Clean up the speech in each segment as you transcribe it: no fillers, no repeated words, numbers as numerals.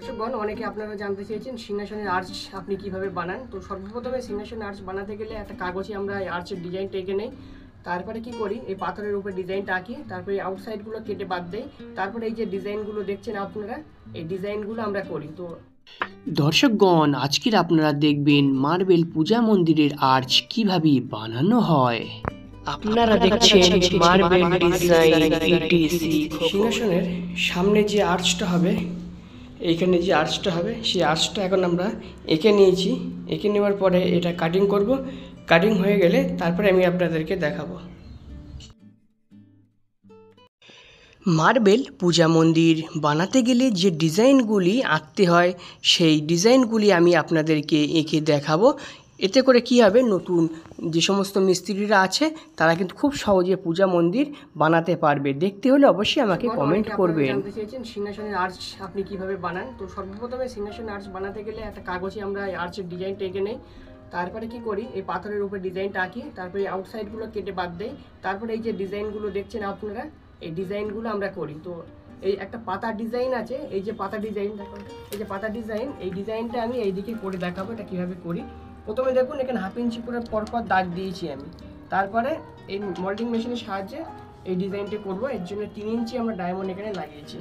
দর্শকগণ, অনেকে আপনারা জানতে চেয়েছেন সিংহাসনের আর্চ আপনি কিভাবে বানান। তো সর্বপ্রথমে সিংহাসনের আর্চ বানাতে গেলে একটা কাগজে আমরা আর্চের ডিজাইনটা এঁকে নেই। তারপরে কি করি, এই পাথরের উপর ডিজাইনটা আঁকি, তারপরে আউটসাইডগুলো কেটে বাদ দেই। তারপরে এই যে ডিজাইনগুলো দেখছেন আপনারা, এই ডিজাইনগুলো আমরা করি। তো দর্শকগণ, আজকের আপনারা দেখবেন মার্বেল পূজা মন্দিরের আর্চ কিভাবে বানানো হয়। আপনারা দেখছেন মার্বেল ডিজাইন ইটিসি। সিংহাসনের সামনে যে আর্চটা হবে, এইখানে যে আর্চটা হবে, সেই আর্চটা এখন আমরা এঁকে নিয়েছি। এঁকে নেওয়ার পরে এটা কাটিং করব। কাটিং হয়ে গেলে তারপরে আমি আপনাদেরকে দেখাবো। মার্বেল পূজা মন্দির বানাতে গেলে যে ডিজাইনগুলি আঁকতে হয়, সেই ডিজাইনগুলি আমি আপনাদেরকে এঁকে দেখাবো। এতে করে কি হবে, নতুন যে সমস্ত মিস্ত্রিরা আছে তারা কিন্তু খুব সহজে পূজা মন্দির বানাতে পারবে। দেখতে হলে অবশ্যই আমাকে কমেন্ট করবেন। জানতে চেয়েছেন সিংহাসনের আর্চ আপনি কিভাবে বানান। তো সর্বপ্রথমে সিংহাসনের আর্চ বানাতে গেলে একটা কাগজে আমরা আর্চের ডিজাইনটা এঁকে নেই। তারপরে কি করি, এই পাথরের উপর ডিজাইনটা আঁকি, তারপরে আউটসাইডগুলো কেটে বাদ দেই। তারপরে এই যে ডিজাইনগুলো দেখছেন আপনারা, এই ডিজাইনগুলো আমরা করি। তো এই একটা পাতা ডিজাইন আছে, এই যে পাতা ডিজাইন দেখো, এই যে পাতা ডিজাইন, এই ডিজাইনটা আমি এইদিকে করে দেখাবো এটা কীভাবে করি। প্রথমে দেখুন, এখানে 1/2 ইঞ্চি করে পরপর দাগ দিয়েছি আমি। তারপরে এই মোল্ডিং মেশিনের সাহায্যে এই ডিজাইনটা করব। এর জন্য 3 ইঞ্চি আমরা ডায়মন্ড এখানে লাগিয়েছি।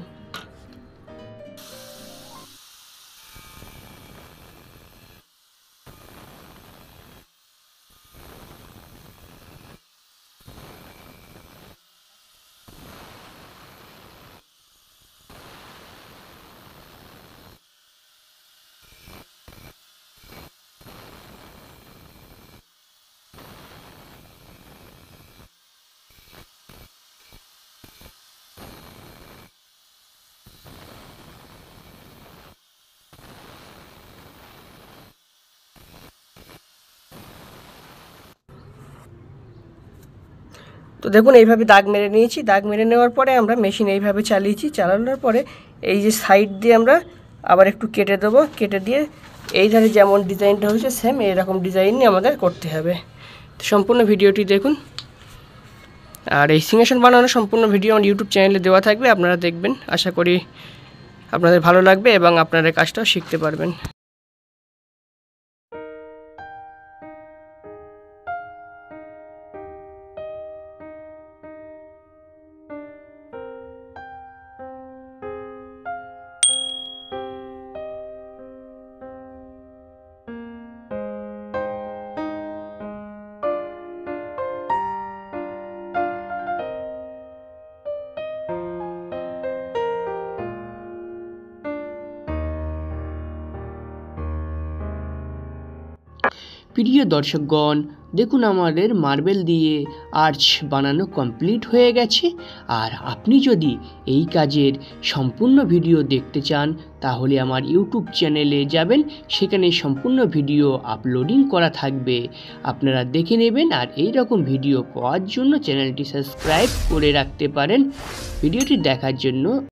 তো দেখুন, এইভাবে দাগ মেরে নিয়েছি। দাগ মেরে নেওয়ার পরে আমরা মেশিন এইভাবে চালিয়েছি। চালানোর পরে এই যে সাইড দিয়ে আমরা আবার একটু কেটে দেবো। কেটে দিয়ে এই ধারে যেমন ডিজাইনটা হয়েছে সেম এরকম ডিজাইনই আমাদের করতে হবে। তো সম্পূর্ণ ভিডিওটি দেখুন। আর এই সিংহাসন বানানোর সম্পূর্ণ ভিডিও আমার ইউটিউব চ্যানেলে দেওয়া থাকবে, আপনারা দেখবেন। আশা করি আপনাদের ভালো লাগবে এবং আপনারা কাজটাও শিখতে পারবেন। প্রিয় দর্শকগণ, দেখুন আমাদের মার্বেল দিয়ে আর্চ বানানো কমপ্লিট হয়ে গেছে। আর আপনি যদি এই কাজের সম্পূর্ণ ভিডিও দেখতে চান তাহলে আমার ইউটিউব চ্যানেলে যাবেন, সেখানে সম্পূর্ণ ভিডিও আপলোডিং করা থাকবে, আপনারা দেখে নেবেন। আর এই রকম ভিডিও পাওয়ার জন্য চ্যানেলটি সাবস্ক্রাইব করে রাখতে পারেন। ভিডিওটি দেখার জন্য